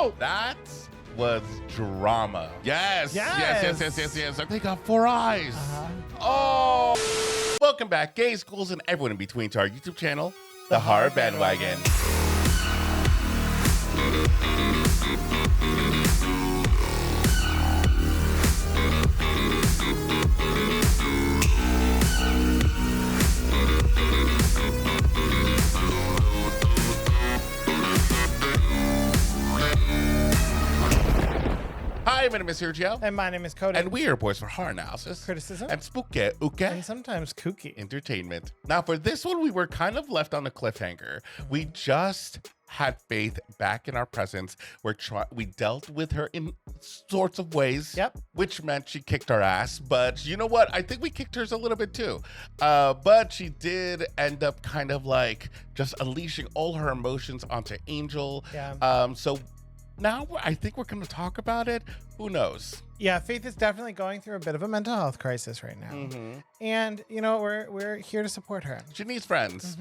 Oh, that was drama. Yes. They got 4 eyes. Oh. Welcome back, gay schools and everyone in between, to our YouTube channel, The Horror Bandwagon. Hi, my name is Sergio. And my name is Cody. And we are boys for horror analysis, criticism, and spooky, and sometimes kooky entertainment. Now, for this one, we were kind of left on a cliffhanger. We just had Faith back in our presence. We dealt with her in sorts of ways, which meant she kicked our ass. But you know what? I think we kicked hers a little bit too. But she did end up kind of like just unleashing all her emotions onto Angel. So now I think we're going to talk about it. Who knows? Yeah, Faith is definitely going through a bit of a mental health crisis right now. And, you know, we're here to support her. She needs friends.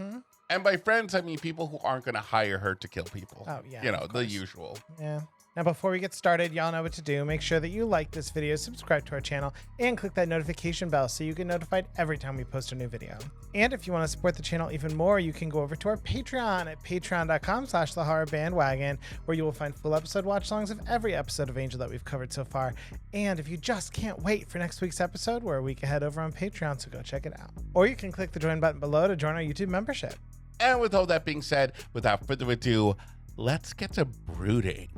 And by friends, I mean people who aren't going to hire her to kill people. Oh, yeah. You know, the usual. Yeah. Now, before we get started, y'all know what to do. Make sure that you like this video, subscribe to our channel, and click that notification bell so you get notified every time we post a new video. And if you want to support the channel even more, you can go over to our Patreon at patreon.com/thehorrorbandwagon, where you will find full episode watch songs of every episode of Angel that we've covered so far. And if you just can't wait for next week's episode, we're a week ahead over on Patreon, so go check it out. Or you can click the join button below to join our YouTube membership. And with all that being said, without further ado, let's get to brooding.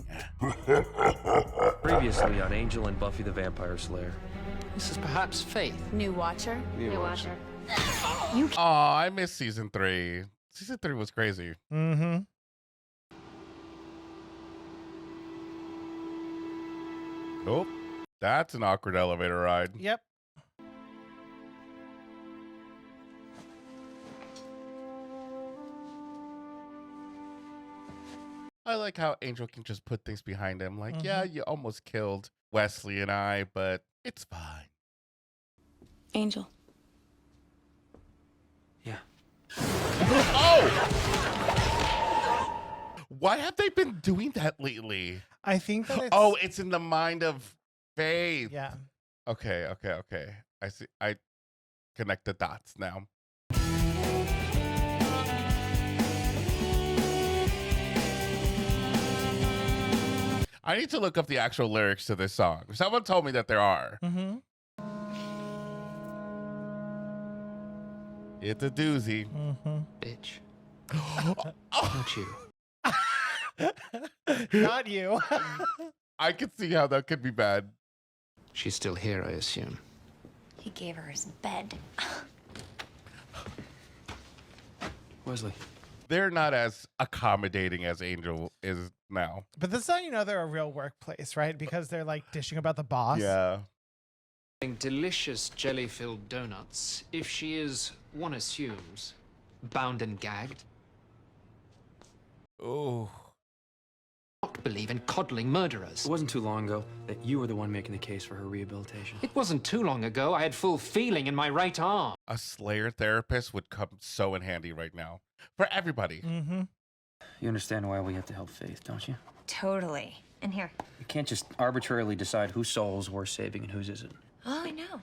Previously on Angel and Buffy the Vampire Slayer. This is perhaps Faith. New Watcher? New Watcher. Oh, I missed season 3. Season 3 was crazy. Oh, that's an awkward elevator ride. Yep. I like how Angel can just put things behind him. Like, yeah, you almost killed Wesley and I, but it's fine. Angel. Yeah. Oh! Why have they been doing that lately? I think that it's... Oh, it's in the mind of Faith. Yeah. Okay. I see. I connect the dots now. I need to look up the actual lyrics to this song. Someone told me that there are. It's a doozy. Bitch. Not you. Not you. I could see how that could be bad. She's still here, I assume. He gave her his bed. Wesley. They're not as accommodating as Angel is now. But this is how you know they're a real workplace, right? Because they're like dishing about the boss. Yeah. Delicious jelly-filled donuts. If she is, one assumes, bound and gagged. Oh. Not believe in coddling murderers. It wasn't too long ago that you were the one making the case for her rehabilitation. It wasn't too long ago I had full feeling in my right arm. A Slayer therapist would come so in handy right now. For everybody. You understand why we have to help Faith, don't you? Totally. And here. You can't just arbitrarily decide whose soul is worth saving and whose isn't. Oh, I know.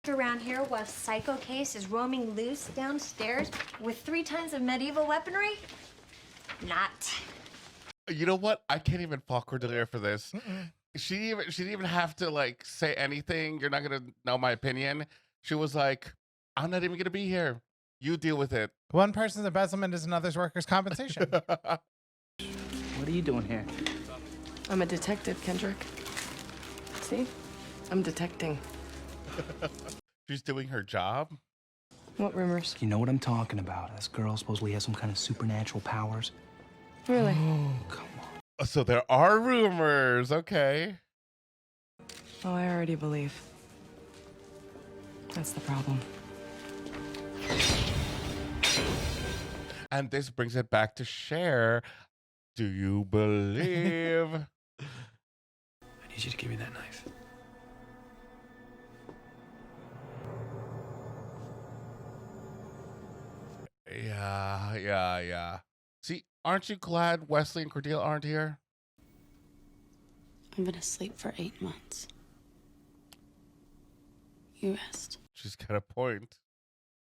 Around here while Psycho Case is roaming loose downstairs with 3 tons of medieval weaponry? Not. You know what? I can't even fault Cordelia for this. She didn't even have to like say anything. You're not gonna know my opinion. She was like, I'm not even gonna be here. You deal with it. One person's embezzlement is another's workers' compensation. What are you doing here? I'm a detective, Kendrick. See? I'm detecting. She's doing her job. What rumors? You know what I'm talking about. This girl supposedly has some kind of supernatural powers. Really? Oh, come on. So there are rumors. Okay. Oh, I already believe. That's the problem. And this brings it back to Cher. Do you believe? I need you to give me that knife. Yeah. See, Aren't you glad Wesley and Cordelia aren't here? I've been asleep for 8 months. You rest. She's got a point.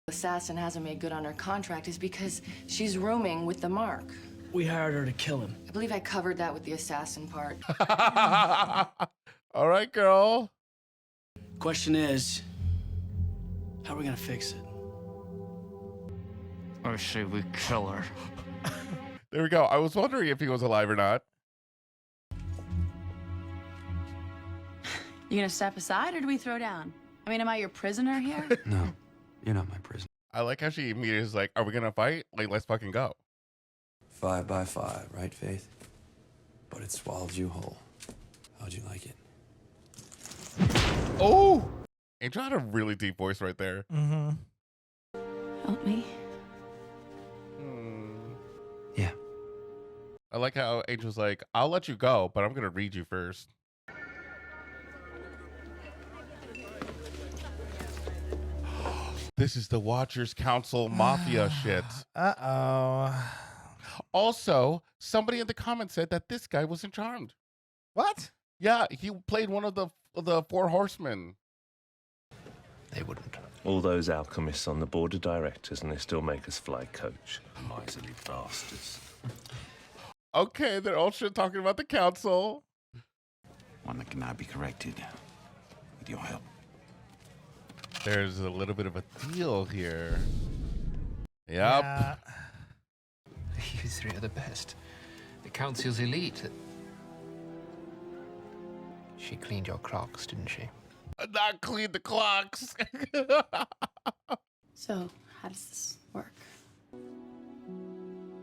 Assassin hasn't made good on her contract is because she's rooming with the Mark. We hired her to kill him. I believe I covered that with the assassin part. All right, girl. Question is, how are we gonna fix it? I say we kill her. There we go. I was wondering if he was alive or not. You gonna step aside or do we throw down? I mean, am I your prisoner here? No, you're not my prisoner. I like how she immediately is like, are we going to fight? Like, let's fucking go. 5 by 5, right, Faith? But it swallowed you whole. How'd you like it? Oh! Angel had a really deep voice right there. Mm-hmm. Help me. Yeah. I like how Angel's like, I'll let you go, but I'm going to read you first. This is the Watchers Council Mafia shit. Uh-oh. Also, somebody in the comments said that this guy wasn't charmed. What? Yeah, he played one of the four horsemen. They wouldn't. All those alchemists on the board of directors, and they still make us fly coach. Miserly bastards. Okay, they're all shit talking about the council. One that cannot be corrected with your help. There's a little bit of a deal here. Yep. Yeah. You three are the best. The council's elite. She cleaned your clocks, didn't she? Not clean the clocks. So, how does this work?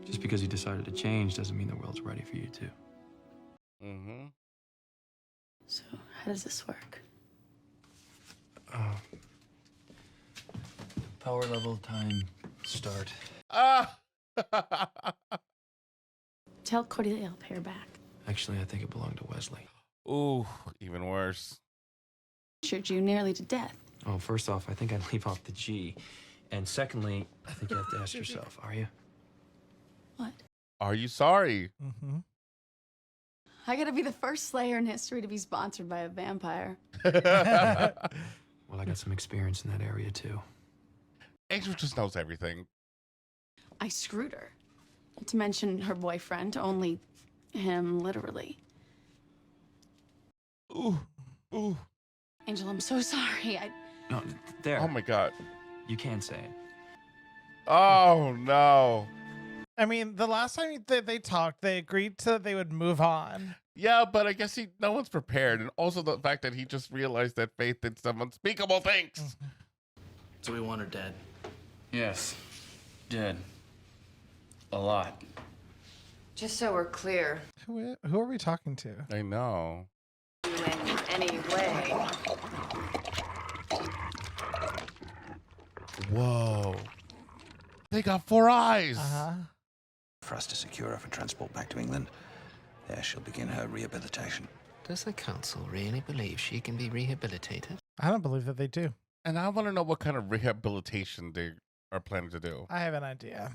Just because you decided to change doesn't mean the world's ready for you to. Mm-hmm. So, how does this work? Power level, time, start. Ah. Tell Cordelia I'll pay her back. Actually, I think it belonged to Wesley. Ooh, even worse. Injured you nearly to death. Oh, first off, I think I'd leave off the G. And secondly, I think you have to ask yourself, are you? What? Are you sorry? Mm-hmm. I gotta be the first Slayer in history to be sponsored by a vampire. Well, I got some experience in that area, too. Angel just knows everything. I screwed her. Not to mention her boyfriend, only him, literally. Ooh, ooh. Angel, I'm so sorry. No, there. Oh my God. You can say it. Oh no. I mean, the last time they talked, they agreed to they would move on. Yeah, but I guess no one's prepared. And also the fact that he just realized that Faith did some unspeakable things. So we want her dead. Yes. Dead. A lot. Just so we're clear, Who are we talking to? I know. in any way. Whoa. They got 4 eyes. Uh-huh. For us to secure her for transport back to England, there she'll begin her rehabilitation. Does the council really believe she can be rehabilitated? I don't believe that they do. And I want to know what kind of rehabilitation they are planning to do. I have an idea.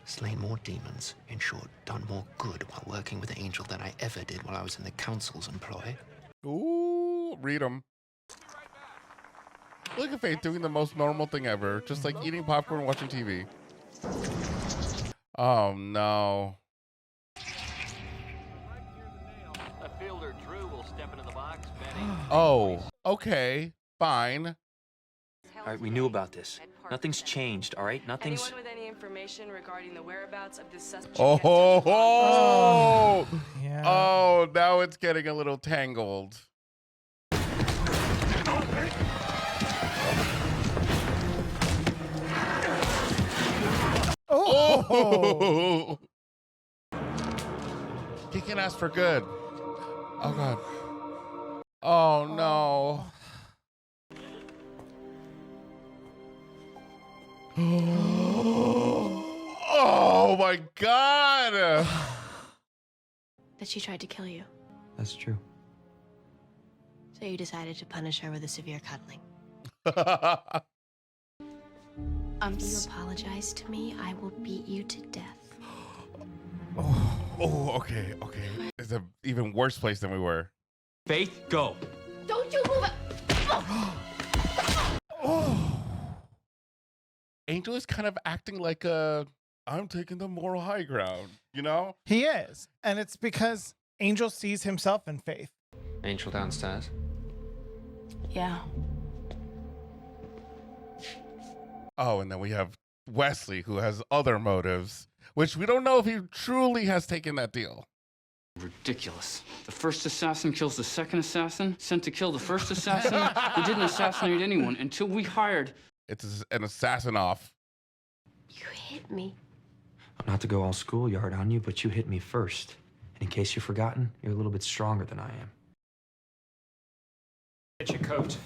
Slain more demons, in short, done more good while working with Angel than I ever did while I was in the council's employ. Ooh, read them. Look at Faith doing the most normal thing ever, just like eating popcorn and watching TV. Oh no. Oh, okay, fine. All right, we knew about this. Nothing's changed, all right? Nothing's... Anyone with any information regarding the whereabouts of this suspect? Oh, ho, ho. Yeah. Oh, now it's getting a little tangled. Oh! He can ask for good. Oh, God. Oh, no. Oh, my God. That she tried to kill you. That's true. So you decided to punish her with a severe cuddling. You apologize to me, I will beat you to death. Oh, okay. It's an even worse place than we were. Faith, go. Don't you move it. Oh. Angel is kind of acting like I'm taking the moral high ground, you know? He is. And it's because Angel sees himself in Faith. Angel downstairs. Yeah. Oh, and then we have Wesley, who has other motives, which we don't know if he truly has taken that deal. Ridiculous. The first assassin kills the second assassin, sent to kill the first assassin who didn't assassinate anyone until we hired. It's an assassin off. You hit me. Not to go all schoolyard on you, but you hit me first. And in case you've forgotten, you're a little bit stronger than I am. Get your coat.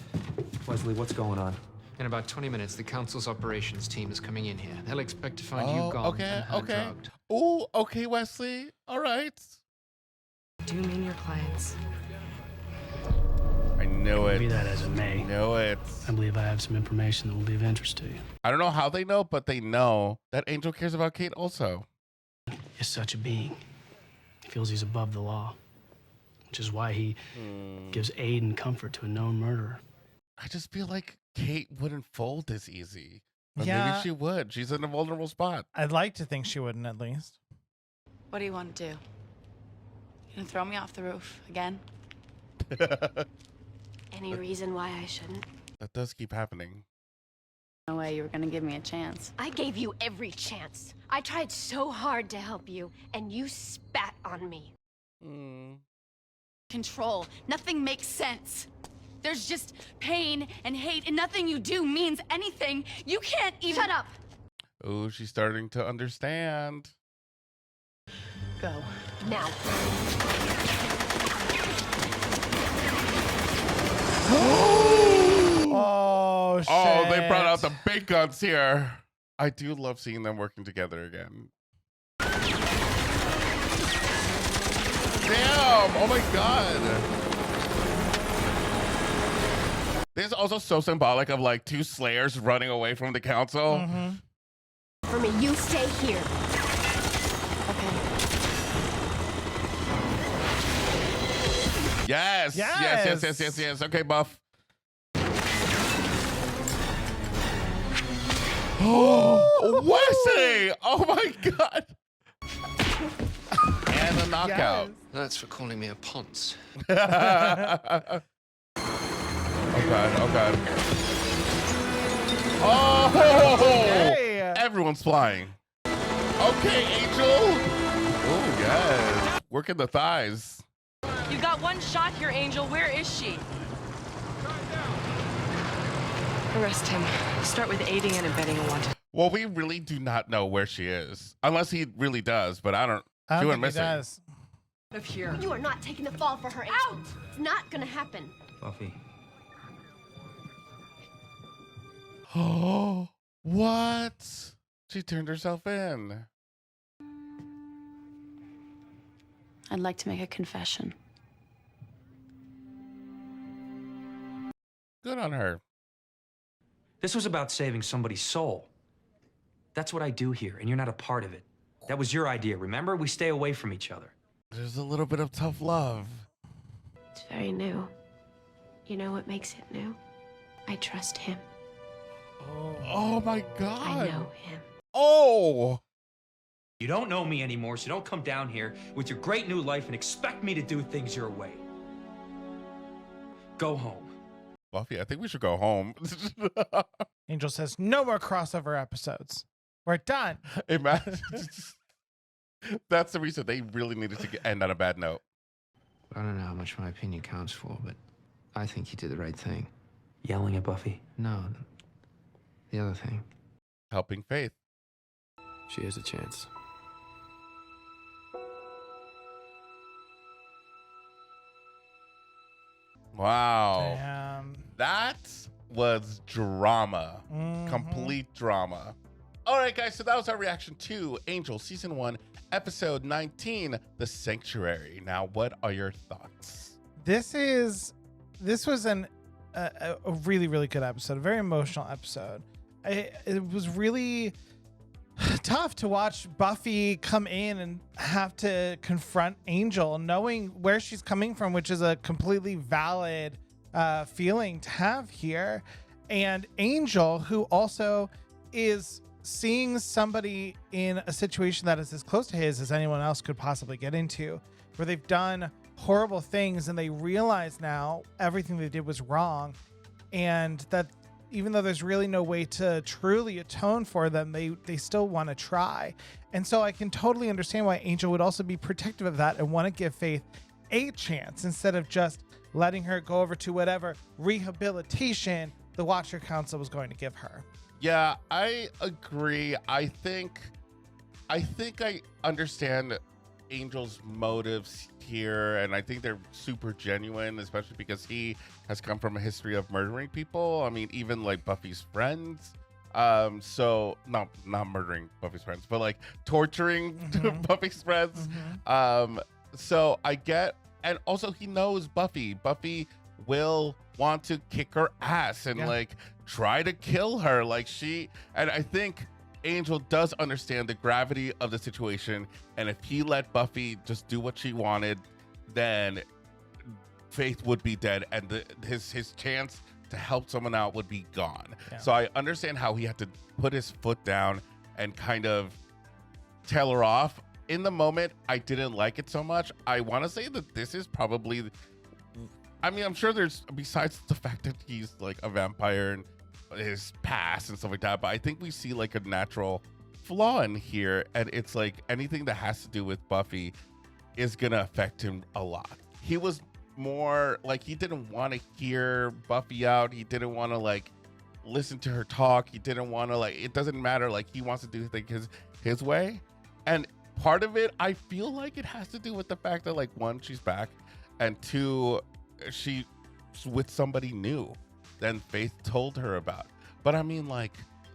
Wesley, what's going on? In about 20 minutes, the council's operations team is coming in here. They'll expect to find you gone and her drugged. Oh, okay, Wesley. All right. Do you mean your clients? I knew it. Be that as it may, Knew it. I believe I have some information that will be of interest to you. I don't know how they know, but they know that Angel cares about Kate also. Is such a being. He feels he's above the law, which is why he gives aid and comfort to a known murderer. I just feel like Kate wouldn't fold this easy. But Yeah. maybe she would. She's in a vulnerable spot. I'd like to think she wouldn't, at least. What do you want to do? You gonna throw me off the roof again? Any reason why I shouldn't? That does keep happening. No way you were gonna give me a chance. I gave you every chance. I tried so hard to help you, and you spat on me. Control. Nothing makes sense. There's just pain and hate, and nothing you do means anything. You can't even— Shut up! Oh, she's starting to understand. Go. Now. Oh, shit. Oh, they brought out the big guns here. I do love seeing them working together again. Damn! Oh my god. This is also so symbolic of like two slayers running away from the council. For me, you stay here. Yes. Yes. Okay, Buff. Oh, Wesley! Oh my god! And a knockout. That's for calling me a ponce. Oh god, oh god. Oh! Hey. Everyone's flying. Okay, Angel. Oh, yes. Working the thighs. You got one shot here, Angel. Where is she? Arrest him. Start with aiding and abetting a wanted. Well, we really do not know where she is. Unless he really does, but I don't I she don't went think he missing. does. Of here. You are not taking the fall for her, Angel. Out! It's not gonna happen. Buffy. Oh, what? She turned herself in. I'd like to make a confession. Good on her. This was about saving somebody's soul. That's what I do here, and you're not a part of it. That was your idea, remember? We stay away from each other. There's a little bit of tough love. It's very new. You know what makes it new? I trust him. Oh my god. I know him. Oh! You don't know me anymore, so don't come down here with your great new life and expect me to do things your way. Go home. Buffy, I think we should go home. Angel says, no more crossover episodes. We're done. Imagine. That's the reason they really needed to end on a bad note. I don't know how much my opinion counts for, but I think he did the right thing. Yelling at Buffy? No, the other thing. Helping Faith. She has a chance. Wow. Damn. That was drama. Complete drama. All right, guys, so that was our reaction to Angel Season 1, Episode 19, The Sanctuary. Now, what are your thoughts? This was a really, really good episode, a very emotional episode. It was really tough to watch Buffy come in and have to confront Angel, knowing where she's coming from, which is a completely valid feeling to have here. And Angel, who also is seeing somebody in a situation that is as close to his as anyone else could possibly get into, where they've done horrible things and they realize now everything they did was wrong, and that even though there's really no way to truly atone for them, they still want to try. And so I can totally understand why Angel would also be protective of that and want to give Faith a chance instead of just letting her go over to whatever rehabilitation the Watcher Council was going to give her. Yeah, I agree. I think I understand Angel's motives here, and I think they're super genuine, especially because he has come from a history of murdering people. I mean, even like Buffy's friends. So not murdering Buffy's friends, but like torturing Buffy's friends. So I get, and also he knows Buffy. Buffy will want to kick her ass and like try to kill her. And I think Angel does understand the gravity of the situation, and if he let Buffy just do what she wanted, then Faith would be dead, and his chance to help someone out would be gone. So I understand how he had to put his foot down and kind of tell her off. In the moment, I didn't like it so much. I want to say that this is probably, I mean, I'm sure there's, besides the fact that he's like a vampire and his past and stuff like that, but I think we see like a natural flaw in here, and it's like anything that has to do with Buffy is gonna affect him a lot. He was more like, he didn't want to hear Buffy out. He didn't want to like listen to her talk. He didn't want to like, it doesn't matter, like he wants to do things his way. And part of it, I feel like it has to do with the fact that like, one, she's back, and two, she's with somebody new than Faith told her about. But I mean, like,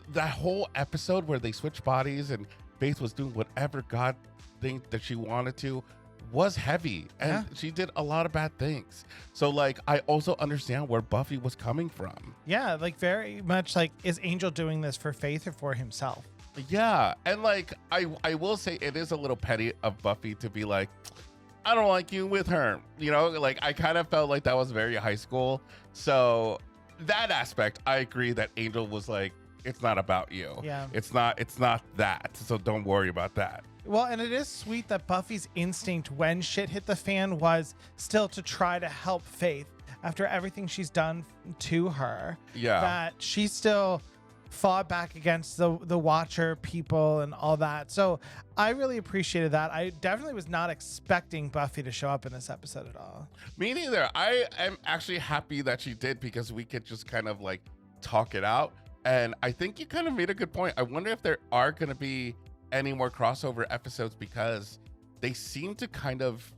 that whole episode where they switched bodies and Faith was doing whatever God thing that she wanted to was heavy, and she did a lot of bad things. So like, I also understand where Buffy was coming from. Yeah, like very much like, is Angel doing this for Faith or for himself? Yeah, and like, I will say it is a little petty of Buffy to be like, I don't like you with her, you know, like I kind of felt like that was very high school. So that aspect, I agree that Angel was like, it's not about you. Yeah. It's not that. So don't worry about that. Well, and it is sweet that Buffy's instinct when shit hit the fan was still to try to help Faith after everything she's done to her. Yeah. That she still fought back against the Watcher people and all that. So I really appreciated that. I definitely was not expecting Buffy to show up in this episode at all. Me neither. I am actually happy that she did, because we could just kind of like talk it out. And I think you kind of made a good point. I wonder if there are going to be any more crossover episodes, because they seem to kind of,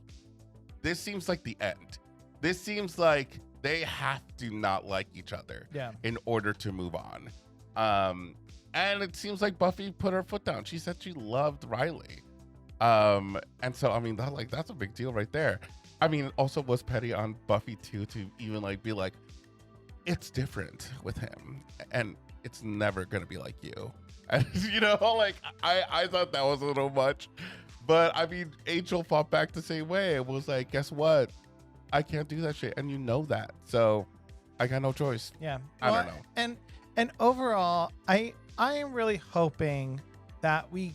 this seems like the end. This seems like they have to not like each other in order to move on. And it seems like Buffy put her foot down. She said she loved Riley. And so, I mean, that's a big deal right there. I mean, it also was petty on Buffy too, to even like be like, it's different with him, and it's never gonna be like you. And you know, like I thought that was a little much, but I mean, Angel fought back the same way. It was like, guess what? I can't do that shit, and you know that. So I got no choice. Yeah. I don't know. And overall, I am really hoping that we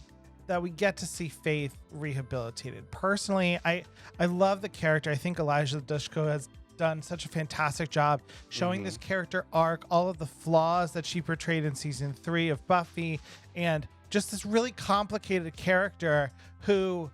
get to see Faith rehabilitated. Personally, I love the character. I think Elijah Dushku has done such a fantastic job showing this character arc, all of the flaws that she portrayed in season 3 of Buffy, and just this really complicated character who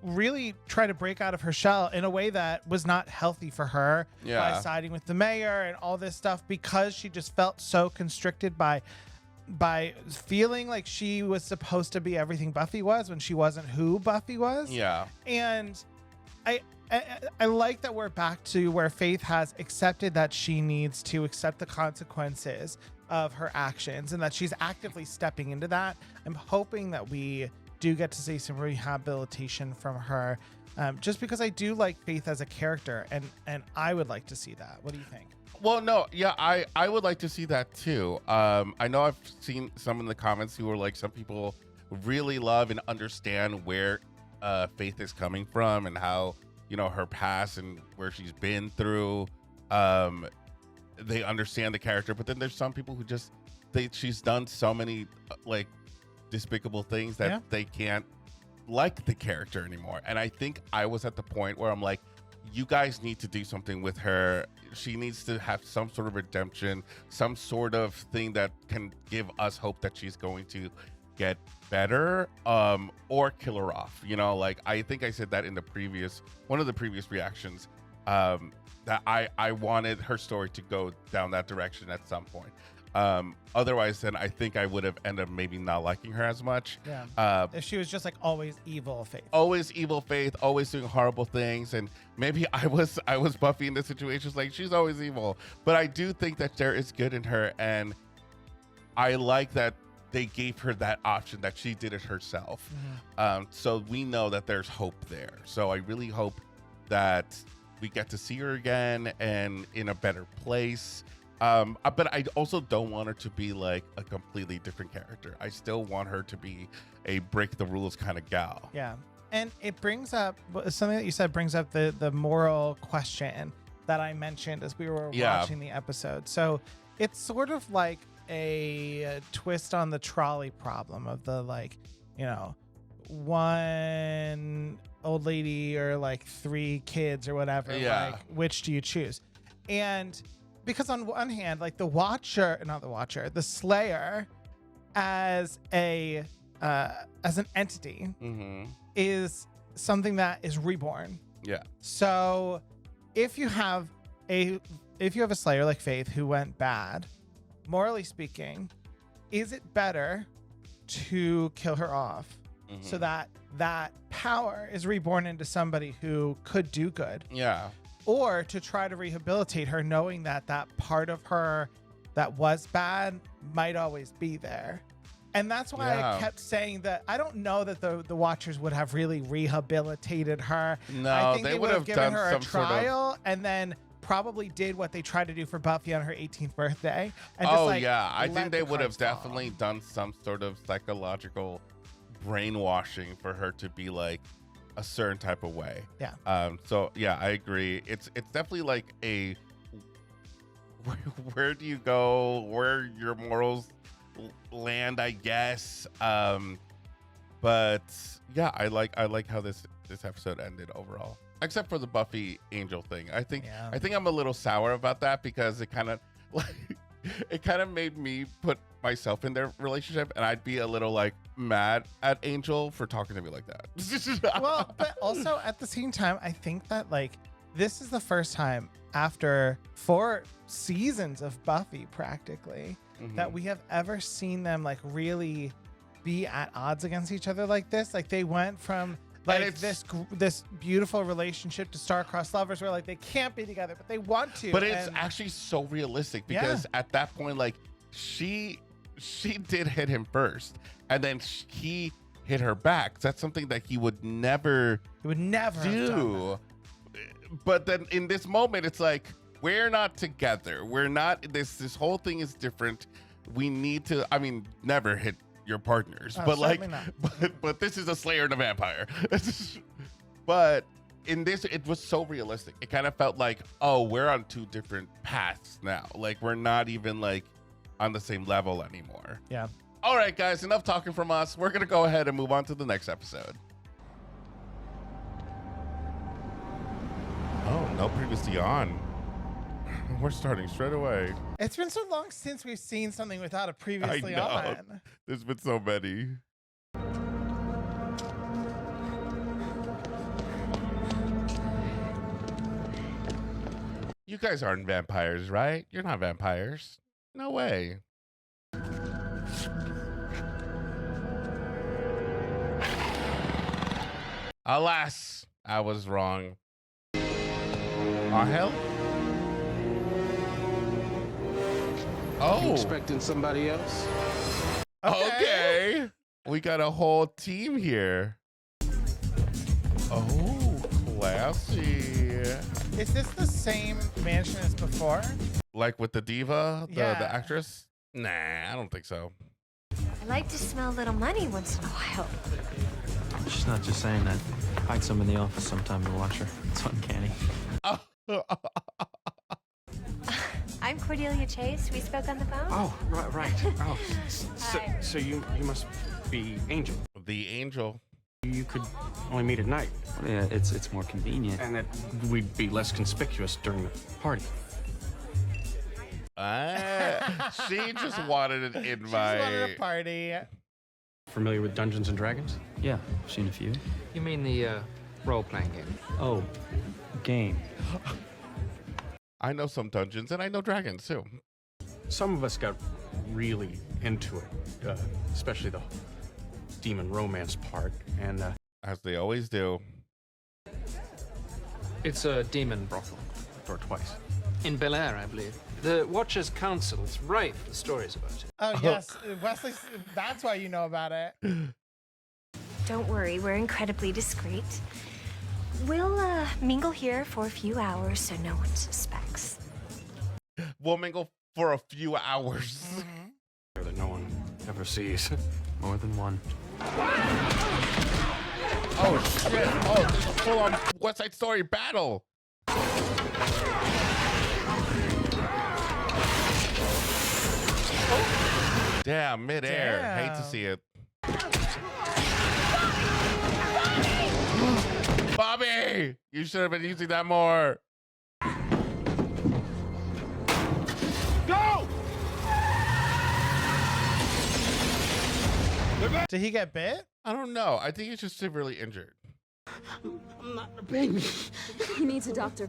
really tried to break out of her shell in a way that was not healthy for her, by siding with the mayor and all this stuff, because she just felt so constricted by feeling like she was supposed to be everything Buffy was when she wasn't who Buffy was. Yeah. And I like that we're back to where Faith has accepted that she needs to accept the consequences of her actions, and that she's actively stepping into that. I'm hoping that we do get to see some rehabilitation from her, just because I do like Faith as a character, and I would like to see that. What do you think? Well, no, yeah, I would like to see that too. I know I've seen some in the comments who are like, some people really love and understand where Faith is coming from and how, you know, her past and where she's been through. They understand the character, but then there's some people who just she's done so many like despicable things that they can't like the character anymore. And I think I was at the point where I'm like, you guys need to do something with her. She needs to have some sort of redemption, some sort of thing that can give us hope that she's going to get better, or kill her off. You know, like I think I said that in the one of the previous reactions, that I wanted her story to go down that direction at some point. Otherwise, then I think I would have ended up maybe not liking her as much. Yeah. If she was just like always evil Faith. Always evil Faith, always doing horrible things. And maybe I was Buffy in this situation. Like, she's always evil. But I do think that there is good in her. And I like that they gave her that option, that she did it herself. So we know that there's hope there. So I really hope that we get to see her again and in a better place. But I also don't want her to be like a completely different character. I still want her to be a break the rules kind of gal. Yeah. And it brings up something that you said, brings up the moral question that I mentioned as we were watching the episode. So it's sort of like a twist on the trolley problem of the, like, you know, one old lady or like 3 kids or whatever. Like, which do you choose? And because on one hand, like the Slayer as an entity is something that is reborn. Yeah. So if you have a Slayer like Faith who went bad, morally speaking, is it better to kill her off so that that power is reborn into somebody who could do good? Yeah. Or to try to rehabilitate her, knowing that that part of her that was bad might always be there. And that's why I kept saying that I don't know that the Watchers would have really rehabilitated her. No, I think they would have given done her a some trial and then probably did what they tried to do for Buffy on her 18th birthday. And I think they would have definitely done some sort of psychological brainwashing for her to be like a certain type of way. Yeah. So yeah, I agree. It's definitely like a where do you go, where your morals land, I guess. But yeah, I like how this episode ended overall. Except for the Buffy Angel thing. I think I'm a little sour about that because it kind of like it kind of made me put myself in their relationship, and I'd be a little like mad at Angel for talking to me like that. Well, but also at the same time, I think that like this is the first time after 4 seasons of Buffy practically that we have ever seen them like really be at odds against each other like this. Like they went from like this beautiful relationship to star-crossed lovers where like they can't be together, but they want to. But it's actually so realistic because at that point, like she did hit him first, and then he hit her back. That's something that he would never do. But then in this moment, it's like, we're not together. We're not. This whole thing is different. We need to. I mean, never hit your partners, but like, but this is a Slayer and a vampire. But in this, it was so realistic. It kind of felt like, oh, we're on 2 different paths now. Like we're not even like on the same level anymore. Yeah. All right, guys, enough talking from us. We're gonna go ahead and move on to the next episode. Oh, no previously on. We're starting straight away. It's been so long since we've seen something without a previously on. There's been so many. You guys aren't vampires, right? You're not vampires. No way. Alas, I was wrong. Oh, hell? Oh. You expecting somebody else? Okay. We got a whole team here. Oh, classy. Is this the same mansion as before? Like with the diva, the actress? Nah, I don't think so. I like to smell a little money once in a while. She's not just saying that. Hide some in the office sometime to watch her. It's uncanny. I'm Cordelia Chase. We spoke on the phone. Oh, right. Oh, so you must be Angel. The Angel. You could only meet at night. Yeah, it's more convenient. And that we'd be less conspicuous during the party. She just wanted an invite. She just wanted a party. Familiar with Dungeons and Dragons? Yeah, I've seen a few. You mean the role-playing game? Oh, game. I know some Dungeons and I know Dragons too. Some of us got really into it, especially the demon romance part, and as they always do. It's a demon brothel. Or twice. In Bel Air, I believe. The Watchers Council is rife with stories about it. Oh, yes. Wesley, that's why you know about it. Don't worry, we're incredibly discreet. We'll mingle here for a few hours so no one suspects. We'll mingle for a few hours. That no one ever sees. More than one. Oh, shit. Oh, this is full on West Side Story battle. Damn, midair. Damn. Hate to see it. Bobby! You should have been using that more. Go! Did he get bit? I don't know. I think he's just severely injured. I'm not a baby. He needs a doctor.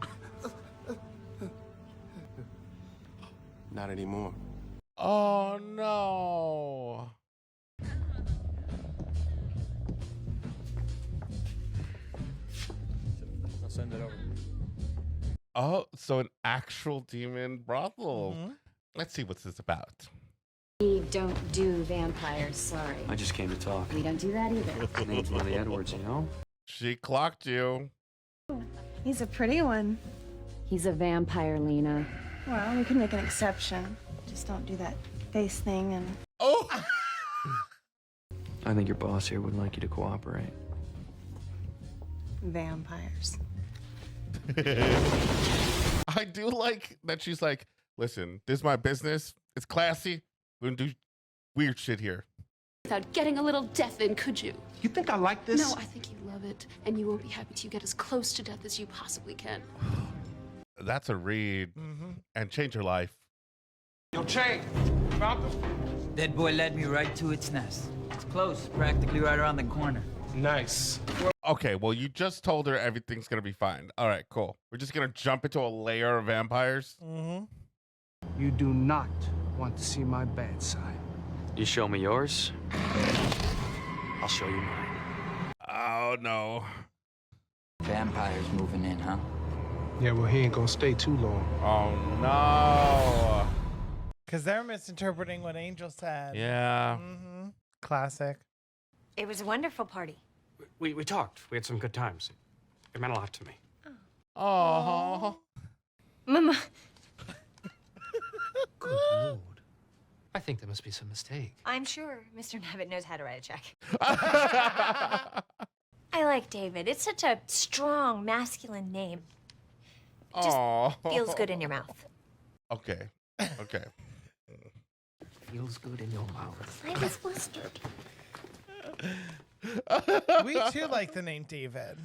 Not anymore. Oh, no. I'll send it over. Oh, so an actual demon brothel. Let's see what's this about. We don't do vampires, sorry. I just came to talk. We don't do that either. Name's Willie Edwards, you know? She clocked you. He's a pretty one. He's a vampire, Lena. Well, we could make an exception. Just don't do that face thing and... Oh! I think your boss here would like you to cooperate. Vampires. I do like that she's like, listen, this is my business. It's classy. We're gonna do weird shit here. Without getting a little death in, could you? You think I like this? No, I think you love it, and you won't be happy till you get as close to death as you possibly can. That's a read. And change your life. Yo, Chain, Malcolm? That boy led me right to its nest. It's close, practically right around the corner. Nice. Okay, well, you just told her everything's gonna be fine. All right, cool. We're just gonna jump into a layer of vampires. You do not want to see my bad side. You show me yours, I'll show you mine. Oh, no. Vampires moving in, huh? Yeah, well, he ain't gonna stay too long. Oh, no. Because they're misinterpreting what Angel said. Yeah. Classic. It was a wonderful party. We talked. We had some good times. It meant a lot to me. Oh. Mama. Good Lord. I think there must be some mistake. I'm sure Mr. Nabbit knows how to write a check. I like David. It's such a strong, masculine name. It just feels good in your mouth. Okay. Okay. Feels good in your mouth. Like it's mustard. We too like the name David.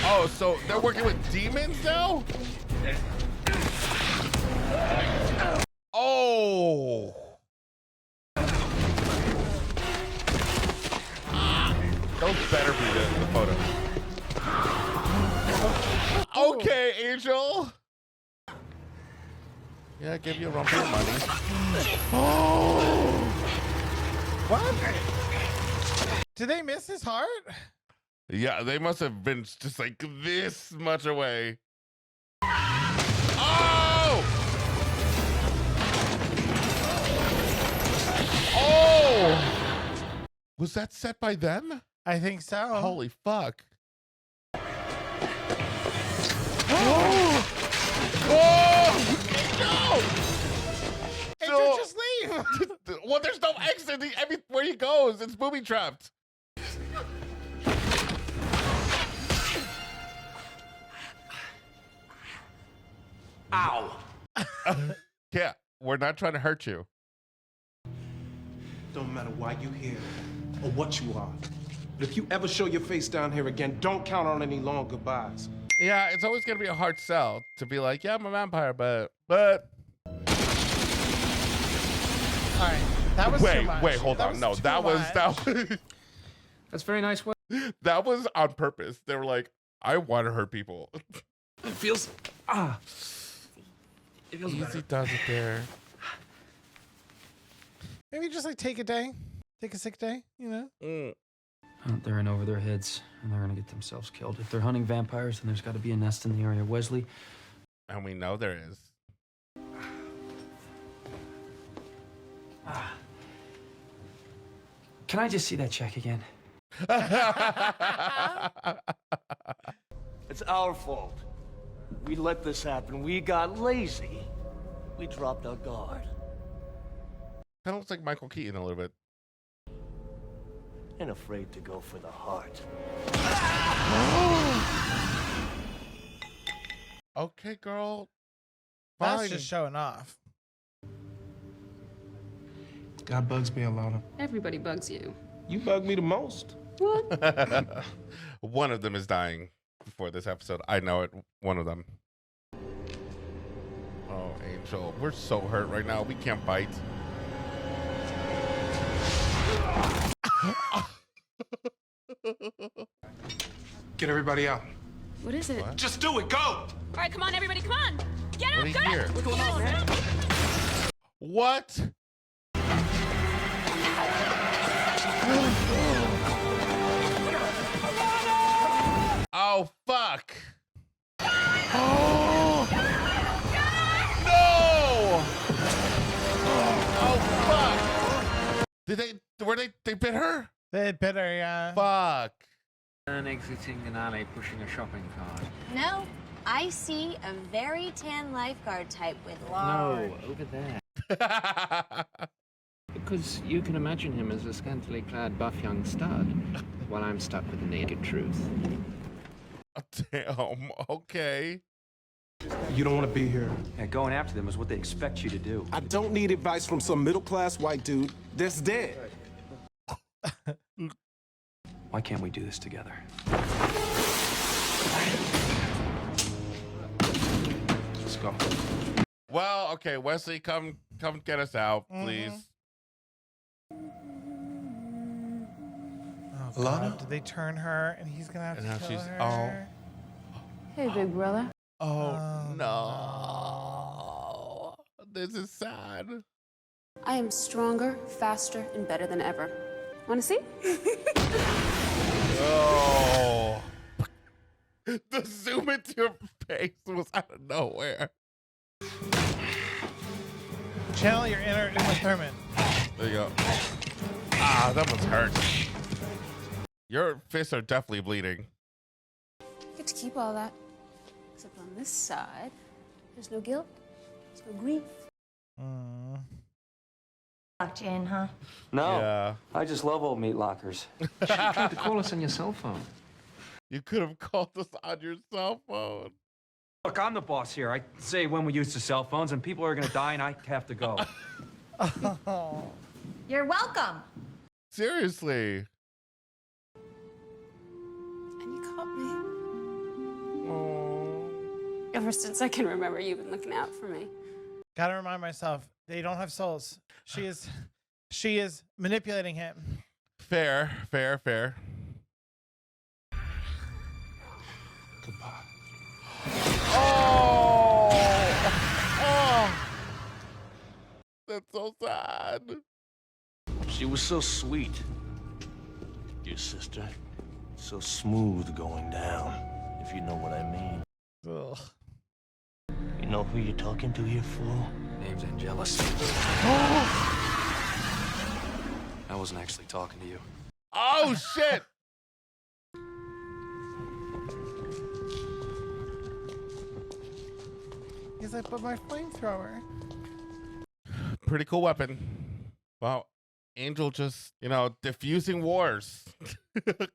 Oh, so they're working with demons now? Oh. Those better be the photo. Okay, Angel. Yeah, give you a run for your money. Oh. What? Did they miss his heart? Yeah, they must have been just like this much away. Oh! Oh! Was that set by them? I think so. Holy fuck. Oh! Angel, just leave. Well, there's no exit. Everywhere he goes, it's booby trapped. Ow. Yeah, we're not trying to hurt you. Don't matter why you here or what you are. But if you ever show your face down here again, don't count on any long goodbyes. Yeah, it's always gonna be a hard sell to be like, yeah, I'm a vampire, but. All right, that was too much. Wait, hold on. No, that was. That's very nice. That was on purpose. They were like, I want to hurt people. It feels. It feels Easy better. does it there. Maybe just like take a day, take a sick day, you know? They're in over their heads, and they're gonna get themselves killed. If they're hunting vampires, then there's got to be a nest in the area. Wesley. And we know there is. Can I just see that check again? It's our fault. We let this happen. We got lazy. We dropped our guard. Kind of looks like Michael Keaton a little bit. And afraid to go for the heart. Okay, girl. That's Fine. just showing off. God bugs me a lot. Everybody bugs you. You bug me the most. What? One of them is dying before this episode. I know it. One of them. Oh, Angel. We're so hurt right now. We can't bite. Get everybody out. What is it? What? Just do it. Go. All right, come on, everybody, come on. Get What up, do you get hear? up. What's going on, man? What? Oh, fuck. Oh, no! Oh, fuck. They bit her? They bit her, yeah. Fuck. And exiting an alley, pushing a shopping cart. No, I see a very tan lifeguard type with No, over there. Because you can imagine him as a scantily clad buff young stud, while I'm stuck with the naked truth. Damn, okay. You don't want to be here. Yeah, going after them is what they expect you to do. I don't need advice from some middle-class white dude that's dead. Why can't we do this together? Let's go. Well, okay, Wesley, come get us out, please. Oh, God. Did they turn her and he's gonna have And to now kill she's her? Hey, big brother. Oh, no. This is sad. I am stronger, faster, and better than ever. Want to see? Oh. The zoom into your face was out of nowhere. Channel your inner Uma Thurman. There you go. Ah, that must hurt. Your fists are definitely bleeding. You get to keep all that. Except on this side, there's no guilt, there's no grief. Locked you in, huh? No. Yeah. I just love old meat lockers. You should have tried to call us on your cell phone. You could have called us on your cell phone. Look, I'm the boss here. I say when we use the cell phones, and people are gonna die, and I have to go. You're welcome. Seriously. And you caught me. Ever since I can remember, you've been looking out for me. Gotta remind myself, they don't have souls. She is manipulating him. Fair. Goodbye. Oh. That's so sad. She was so sweet. Your sister. So smooth going down, if you know what I mean. Ugh. You know who you're talking to here, fool? Name's Angelus. I wasn't actually talking to you. Oh, shit. He's like, but my flamethrower. Pretty cool weapon. Wow. Angel just, diffusing wars. I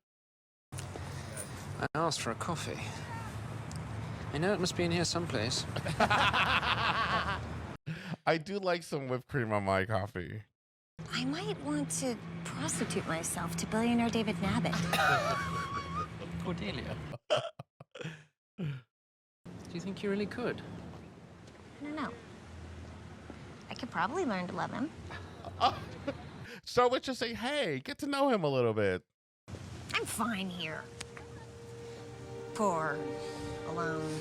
asked for a coffee. I know it must be in here someplace. I do like some whipped cream on my coffee. I might want to prostitute myself to billionaire David Nabbit. Cordelia. Do you think you really could? I don't know. I could probably learn to love him. So let's just say, hey, get to know him a little bit. I'm fine here. Poor, alone.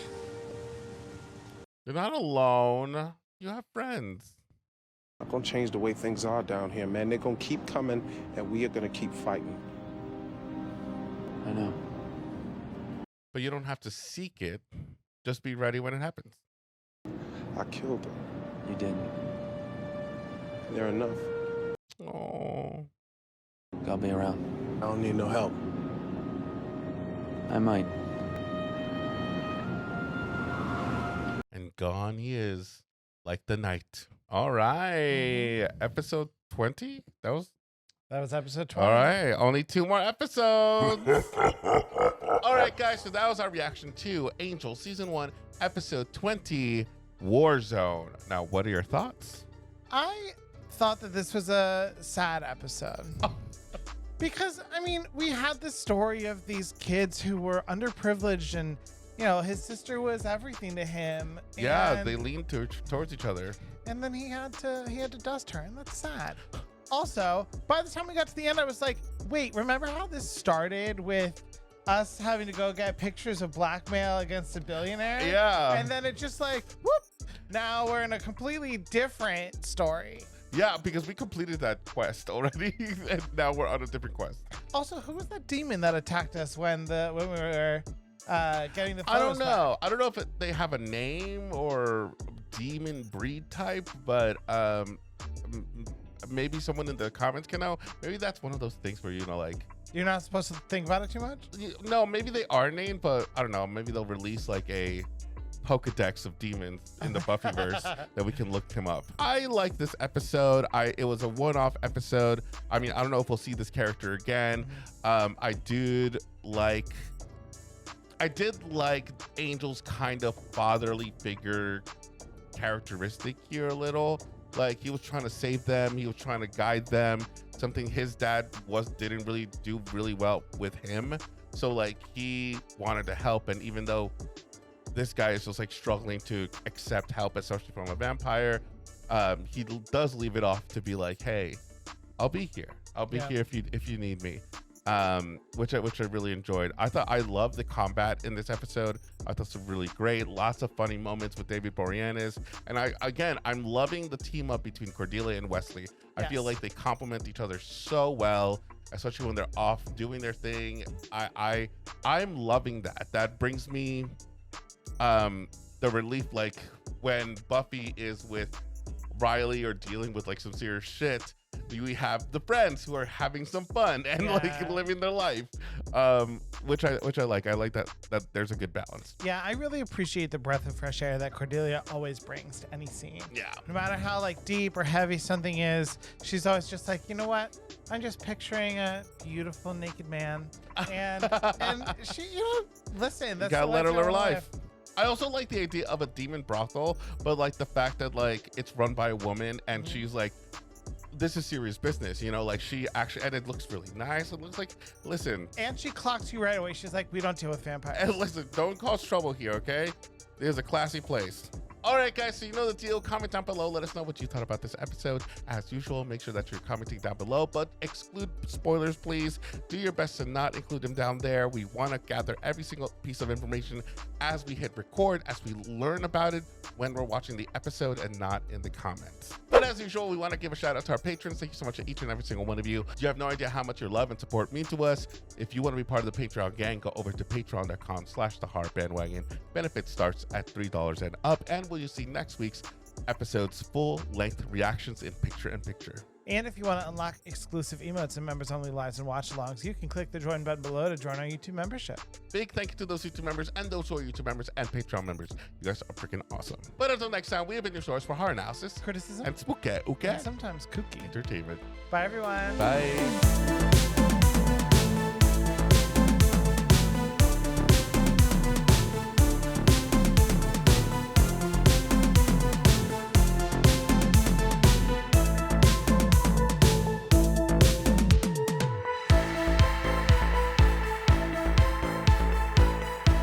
You're not alone. You have friends. Not gonna change the way things are down here, man. They're gonna keep coming, and we are gonna keep fighting. I know. But you don't have to seek it. Just be ready when it happens. I killed her. You didn't. They're enough. Oh. I'll be around. I don't need no help. I might. And gone he is, like the night. All right. Episode 20? That was episode 20. All right. Only 2 more episodes. All right, guys. So that was our reaction to Angel Season 1, Episode 20, Warzone. Now, what are your thoughts? I thought that this was a sad episode. Because, I mean, we had the story of these kids who were underprivileged and, his sister was everything to him. Yeah, they leaned towards each other. And then he had to dust her, and that's sad. Also, by the time we got to the end, I was like, wait, remember how this started with us having to go get pictures of blackmail against a billionaire? Yeah. And then it just like, whoop, now we're in a completely different story. Yeah, because we completed that quest already, and now we're on a different quest. Also, who was that demon that attacked us when we were getting the photos I don't know. back? I don't know if they have a name or demon breed type, but maybe someone in the comments can know. Maybe that's one of those things where, you're not supposed to think about it too much? No, maybe they are named, but I don't know. Maybe they'll release like a Pokedex of demons in the Buffyverse that we can look him up. I like this episode. It was a one-off episode. I mean, I don't know if we'll see this character again. I did like Angel's kind of fatherly figure characteristic here a little. Like, he was trying to save them, he was trying to guide them, something his dad didn't really do really well with him. So like, he wanted to help, and even though this guy is just like struggling to accept help, especially from a vampire, he does leave it off to be like, hey, I'll be here here if you need me. Which I really enjoyed. I loved the combat in this episode. I thought it was really great. Lots of funny moments with David Boreanaz. And I'm loving the team up between Cordelia and Wesley. I feel like they complement each other so well, especially when they're off doing their thing. I'm loving that. That brings me the relief, like when Buffy is with Riley or dealing with like some serious shit, we have the friends who are having some fun and like living their life, which I like. I like that there's a good balance. Yeah, I really appreciate the breath of fresh air that Cordelia always brings to any scene. Yeah. No matter how like deep or heavy something is, she's always just like, you know what? I'm just picturing a beautiful naked man, and she, listen, that's You gotta the let her live her life. life. I also like the idea of a demon brothel, but like the fact that like it's run by a woman and she's like, this is serious business, like she actually, and it looks really nice. It looks like, listen. And she clocks you right away. She's like, we don't deal with vampires. And listen, don't cause trouble here, okay? There's a classy place. All right, guys, so you know the deal. Comment down below. Let us know what you thought about this episode. As usual, make sure that you're commenting down below, but exclude spoilers, please. Do your best to not include them down there. We want to gather every single piece of information as we hit record, as we learn about it when we're watching the episode and not in the comments. But as usual, we want to give a shout out to our patrons. Thank you so much to each and every single one of you. You have no idea how much your love and support mean to us. If you want to be part of the Patreon gang, go over to patreon.com/thehorrorbandwagon. Benefit starts at $3 and up, and will you see next week's episode's full-length reactions in picture-in-picture. And if you want to unlock exclusive emotes and members-only lives and watch-alongs, you can click the join button below to join our YouTube membership. Big thank you to those YouTube members and those who are YouTube members and Patreon members. You guys are freaking awesome. But until next time, we have been your source for horror analysis, criticism, and spooky, and sometimes kooky entertainment. Bye, everyone. Bye.